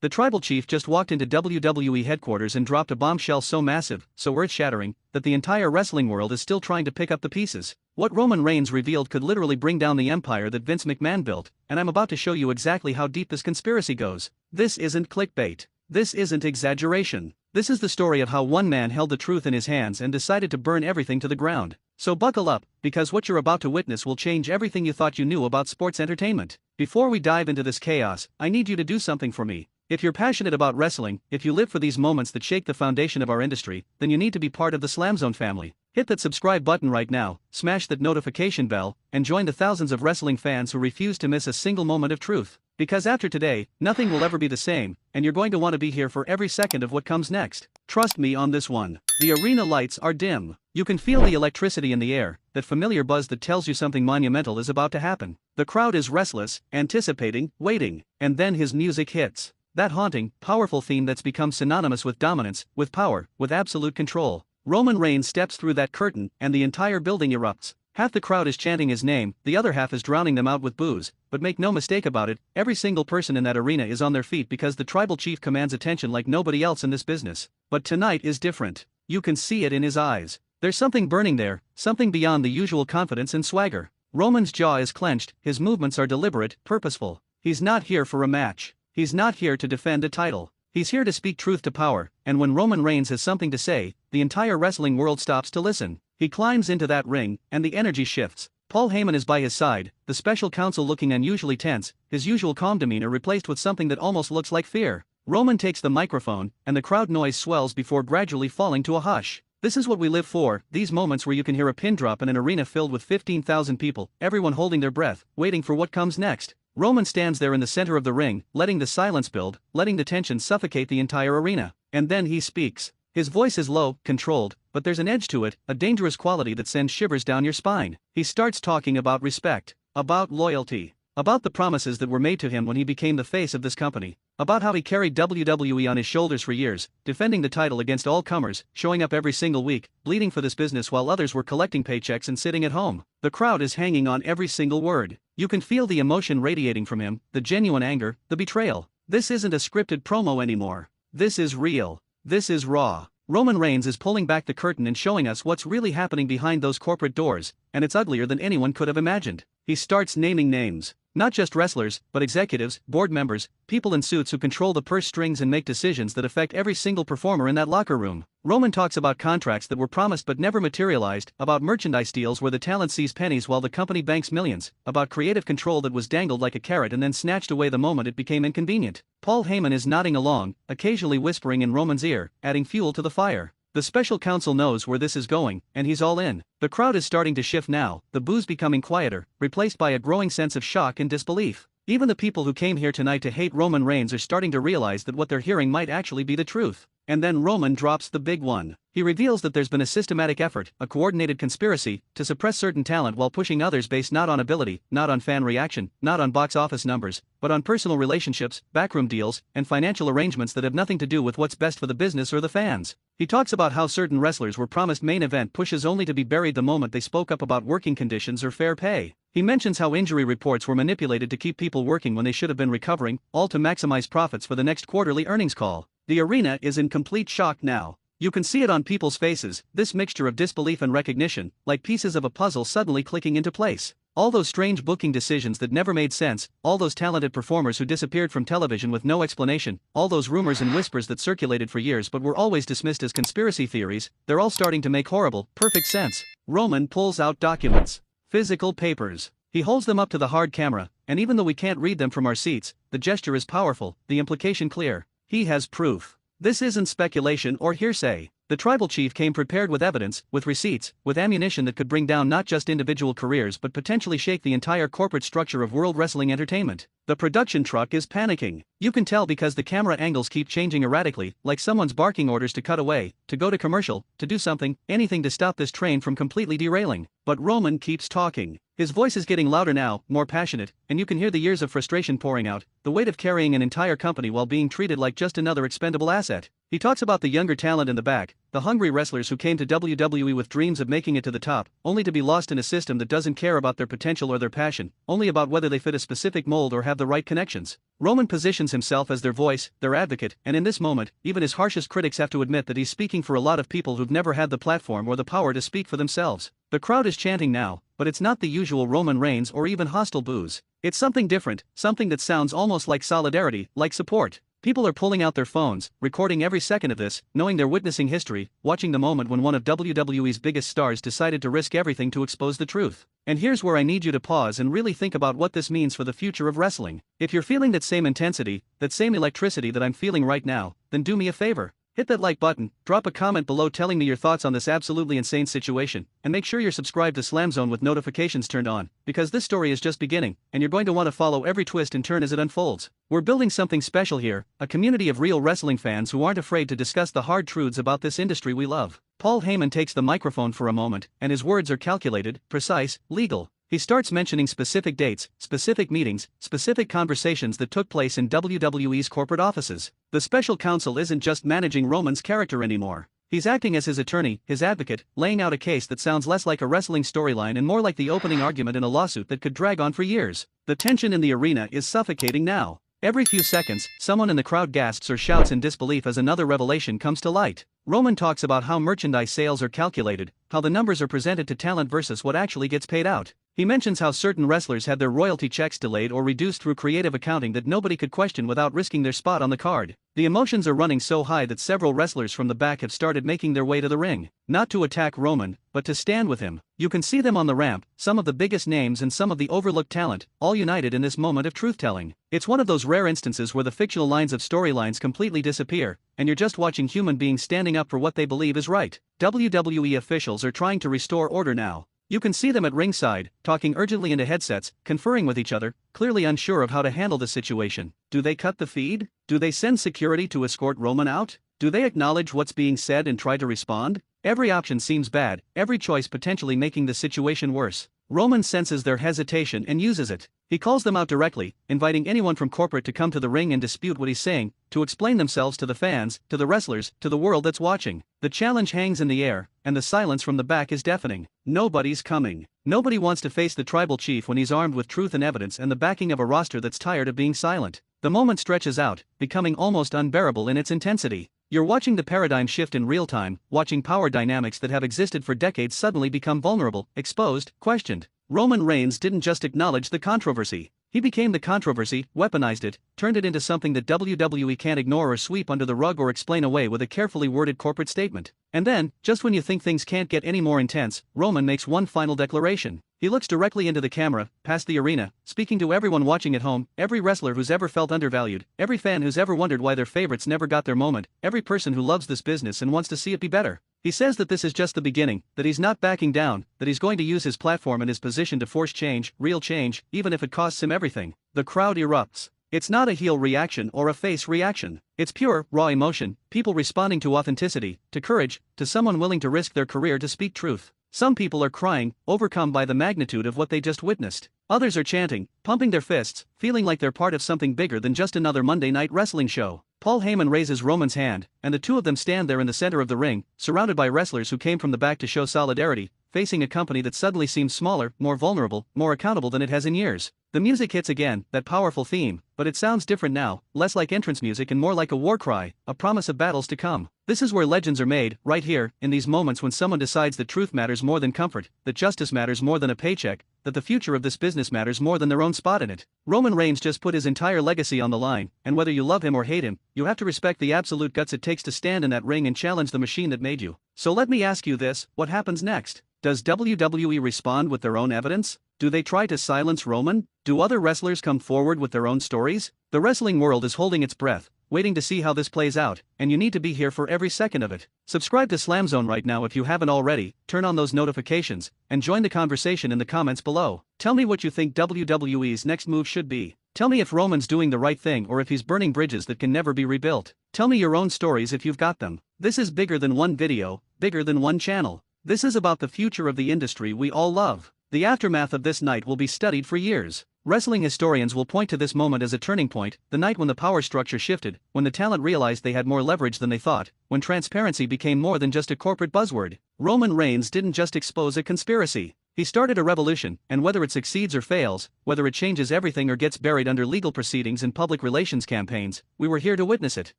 The tribal chief just walked into WWE headquarters and dropped a bombshell so massive, so earth-shattering, that the entire wrestling world is still trying to pick up the pieces. What Roman Reigns revealed could literally bring down the empire that Vince McMahon built, and I'm about to show you exactly how deep this conspiracy goes. This isn't clickbait. This isn't exaggeration. This is the story of how one man held the truth in his hands and decided to burn everything to the ground. So buckle up, because what you're about to witness will change everything you thought you knew about sports entertainment. Before we dive into this chaos, I need you to do something for me. If you're passionate about wrestling, if you live for these moments that shake the foundation of our industry, then you need to be part of the SLAMZONE family. Hit that subscribe button right now, smash that notification bell, and join the thousands of wrestling fans who refuse to miss a single moment of truth. Because after today, nothing will ever be the same, and you're going to want to be here for every second of what comes next. Trust me on this one. The arena lights are dim. You can feel the electricity in the air, that familiar buzz that tells you something monumental is about to happen. The crowd is restless, anticipating, waiting, and then his music hits. That haunting, powerful theme that's become synonymous with dominance, with power, with absolute control. Roman Reigns steps through that curtain, and the entire building erupts. Half the crowd is chanting his name, the other half is drowning them out with boos, but make no mistake about it, every single person in that arena is on their feet because the tribal chief commands attention like nobody else in this business. But tonight is different. You can see it in his eyes. There's something burning there, something beyond the usual confidence and swagger. Roman's jaw is clenched, his movements are deliberate, purposeful. He's not here for a match. He's not here to defend a title. He's here to speak truth to power, and when Roman Reigns has something to say, the entire wrestling world stops to listen. He climbs into that ring, and the energy shifts. Paul Heyman is by his side, the special counsel looking unusually tense, his usual calm demeanor replaced with something that almost looks like fear. Roman takes the microphone, and the crowd noise swells before gradually falling to a hush. This is what we live for, these moments where you can hear a pin drop in an arena filled with 15,000 people, everyone holding their breath, waiting for what comes next. Roman stands there in the center of the ring, letting the silence build, letting the tension suffocate the entire arena. And then he speaks. His voice is low, controlled, but there's an edge to it, a dangerous quality that sends shivers down your spine. He starts talking about respect, about loyalty, about the promises that were made to him when he became the face of this company, about how he carried WWE on his shoulders for years, defending the title against all comers, showing up every single week, bleeding for this business while others were collecting paychecks and sitting at home. The crowd is hanging on every single word. You can feel the emotion radiating from him, the genuine anger, the betrayal. This isn't a scripted promo anymore. This is real. This is raw. Roman Reigns is pulling back the curtain and showing us what's really happening behind those corporate doors, and it's uglier than anyone could have imagined. He starts naming names. Not just wrestlers, but executives, board members, people in suits who control the purse strings and make decisions that affect every single performer in that locker room. Roman talks about contracts that were promised but never materialized, about merchandise deals where the talent sees pennies while the company banks millions, about creative control that was dangled like a carrot and then snatched away the moment it became inconvenient. Paul Heyman is nodding along, occasionally whispering in Roman's ear, adding fuel to the fire. The special counsel knows where this is going, and he's all in. The crowd is starting to shift now, the boos becoming quieter, replaced by a growing sense of shock and disbelief. Even the people who came here tonight to hate Roman Reigns are starting to realize that what they're hearing might actually be the truth. And then Roman drops the big one. He reveals that there's been a systematic effort, a coordinated conspiracy, to suppress certain talent while pushing others based not on ability, not on fan reaction, not on box office numbers, but on personal relationships, backroom deals, and financial arrangements that have nothing to do with what's best for the business or the fans. He talks about how certain wrestlers were promised main event pushes only to be buried the moment they spoke up about working conditions or fair pay. He mentions how injury reports were manipulated to keep people working when they should have been recovering, all to maximize profits for the next quarterly earnings call. The arena is in complete shock now. You can see it on people's faces, this mixture of disbelief and recognition, like pieces of a puzzle suddenly clicking into place. All those strange booking decisions that never made sense, all those talented performers who disappeared from television with no explanation, all those rumors and whispers that circulated for years but were always dismissed as conspiracy theories, they're all starting to make horrible, perfect sense. Roman pulls out documents. Physical papers. He holds them up to the hard camera, and even though we can't read them from our seats, the gesture is powerful, the implication clear. He has proof. This isn't speculation or hearsay. The tribal chief came prepared with evidence, with receipts, with ammunition that could bring down not just individual careers but potentially shake the entire corporate structure of World Wrestling Entertainment. The production truck is panicking. You can tell because the camera angles keep changing erratically, like someone's barking orders to cut away, to go to commercial, to do something, anything to stop this train from completely derailing. But Roman keeps talking. His voice is getting louder now, more passionate, and you can hear the years of frustration pouring out, the weight of carrying an entire company while being treated like just another expendable asset. He talks about the younger talent in the back, the hungry wrestlers who came to WWE with dreams of making it to the top, only to be lost in a system that doesn't care about their potential or their passion, only about whether they fit a specific mold or have the right connections. Roman positions himself as their voice, their advocate, and in this moment, even his harshest critics have to admit that he's speaking for a lot of people who've never had the platform or the power to speak for themselves. The crowd is chanting now, but it's not the usual Roman Reigns or even hostile boos. It's something different, something that sounds almost like solidarity, like support. People are pulling out their phones, recording every second of this, knowing they're witnessing history, watching the moment when one of WWE's biggest stars decided to risk everything to expose the truth. And here's where I need you to pause and really think about what this means for the future of wrestling. If you're feeling that same intensity, that same electricity that I'm feeling right now, then do me a favor. Hit that like button, drop a comment below telling me your thoughts on this absolutely insane situation, and make sure you're subscribed to SLAMZONE with notifications turned on, because this story is just beginning, and you're going to want to follow every twist and turn as it unfolds. We're building something special here, a community of real wrestling fans who aren't afraid to discuss the hard truths about this industry we love. Paul Heyman takes the microphone for a moment, and his words are calculated, precise, legal. He starts mentioning specific dates, specific meetings, specific conversations that took place in WWE's corporate offices. The special counsel isn't just managing Roman's character anymore. He's acting as his attorney, his advocate, laying out a case that sounds less like a wrestling storyline and more like the opening argument in a lawsuit that could drag on for years. The tension in the arena is suffocating now. Every few seconds, someone in the crowd gasps or shouts in disbelief as another revelation comes to light. Roman talks about how merchandise sales are calculated, how the numbers are presented to talent versus what actually gets paid out. He mentions how certain wrestlers had their royalty checks delayed or reduced through creative accounting that nobody could question without risking their spot on the card. The emotions are running so high that several wrestlers from the back have started making their way to the ring, not to attack Roman, but to stand with him. You can see them on the ramp, some of the biggest names and some of the overlooked talent, all united in this moment of truth-telling. It's one of those rare instances where the fictional lines of storylines completely disappear, and you're just watching human beings standing up for what they believe is right. WWE officials are trying to restore order now. You can see them at ringside, talking urgently into headsets, conferring with each other, clearly unsure of how to handle the situation. Do they cut the feed? Do they send security to escort Roman out? Do they acknowledge what's being said and try to respond? Every option seems bad, every choice potentially making the situation worse. Roman senses their hesitation and uses it. He calls them out directly, inviting anyone from corporate to come to the ring and dispute what he's saying, to explain themselves to the fans, to the wrestlers, to the world that's watching. The challenge hangs in the air, and the silence from the back is deafening. Nobody's coming. Nobody wants to face the tribal chief when he's armed with truth and evidence and the backing of a roster that's tired of being silent. The moment stretches out, becoming almost unbearable in its intensity. You're watching the paradigm shift in real time, watching power dynamics that have existed for decades suddenly become vulnerable, exposed, questioned. Roman Reigns didn't just acknowledge the controversy. He became the controversy, weaponized it, turned it into something that WWE can't ignore or sweep under the rug or explain away with a carefully worded corporate statement. And then, just when you think things can't get any more intense, Roman makes one final declaration. He looks directly into the camera, past the arena, speaking to everyone watching at home, every wrestler who's ever felt undervalued, every fan who's ever wondered why their favorites never got their moment, every person who loves this business and wants to see it be better. He says that this is just the beginning, that he's not backing down, that he's going to use his platform and his position to force change, real change, even if it costs him everything. The crowd erupts. It's not a heel reaction or a face reaction. It's pure, raw emotion, people responding to authenticity, to courage, to someone willing to risk their career to speak truth. Some people are crying, overcome by the magnitude of what they just witnessed. Others are chanting, pumping their fists, feeling like they're part of something bigger than just another Monday night wrestling show. Paul Heyman raises Roman's hand, and the two of them stand there in the center of the ring, surrounded by wrestlers who came from the back to show solidarity, facing a company that suddenly seems smaller, more vulnerable, more accountable than it has in years. The music hits again, that powerful theme, but it sounds different now, less like entrance music and more like a war cry, a promise of battles to come. This is where legends are made, right here, in these moments when someone decides that truth matters more than comfort, that justice matters more than a paycheck, that the future of this business matters more than their own spot in it. Roman Reigns just put his entire legacy on the line, and whether you love him or hate him, you have to respect the absolute guts it takes to stand in that ring and challenge the machine that made you. So let me ask you this, what happens next? Does WWE respond with their own evidence? Do they try to silence Roman? Do other wrestlers come forward with their own stories? The wrestling world is holding its breath, waiting to see how this plays out, and you need to be here for every second of it. Subscribe to SLAMZONE right now if you haven't already, turn on those notifications, and join the conversation in the comments below. Tell me what you think WWE's next move should be. Tell me if Roman's doing the right thing or if he's burning bridges that can never be rebuilt. Tell me your own stories if you've got them. This is bigger than one video, bigger than one channel. This is about the future of the industry we all love. The aftermath of this night will be studied for years. Wrestling historians will point to this moment as a turning point, the night when the power structure shifted, when the talent realized they had more leverage than they thought, when transparency became more than just a corporate buzzword. Roman Reigns didn't just expose a conspiracy. He started a revolution, and whether it succeeds or fails, whether it changes everything or gets buried under legal proceedings and public relations campaigns, we were here to witness it.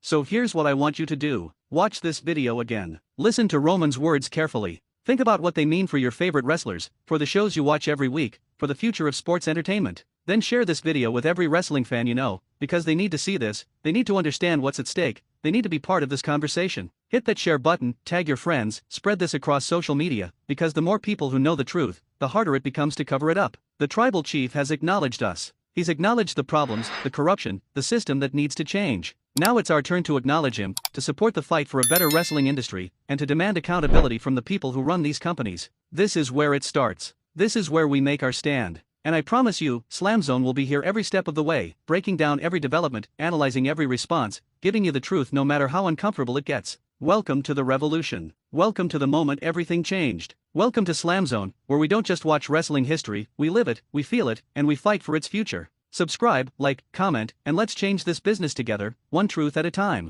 So here's what I want you to do. Watch this video again. Listen to Roman's words carefully. Think about what they mean for your favorite wrestlers, for the shows you watch every week, for the future of sports entertainment. Then share this video with every wrestling fan you know, because they need to see this, they need to understand what's at stake, they need to be part of this conversation. Hit that share button, tag your friends, spread this across social media, because the more people who know the truth, the harder it becomes to cover it up. The tribal chief has acknowledged us. He's acknowledged the problems, the corruption, the system that needs to change. Now it's our turn to acknowledge him, to support the fight for a better wrestling industry, and to demand accountability from the people who run these companies. This is where it starts. This is where we make our stand. And I promise you, SLAMZONE will be here every step of the way, breaking down every development, analyzing every response, giving you the truth no matter how uncomfortable it gets. Welcome to the revolution. Welcome to the moment everything changed. Welcome to SLAMZONE, where we don't just watch wrestling history, we live it, we feel it, and we fight for its future. Subscribe, like, comment, and let's change this business together, one truth at a time.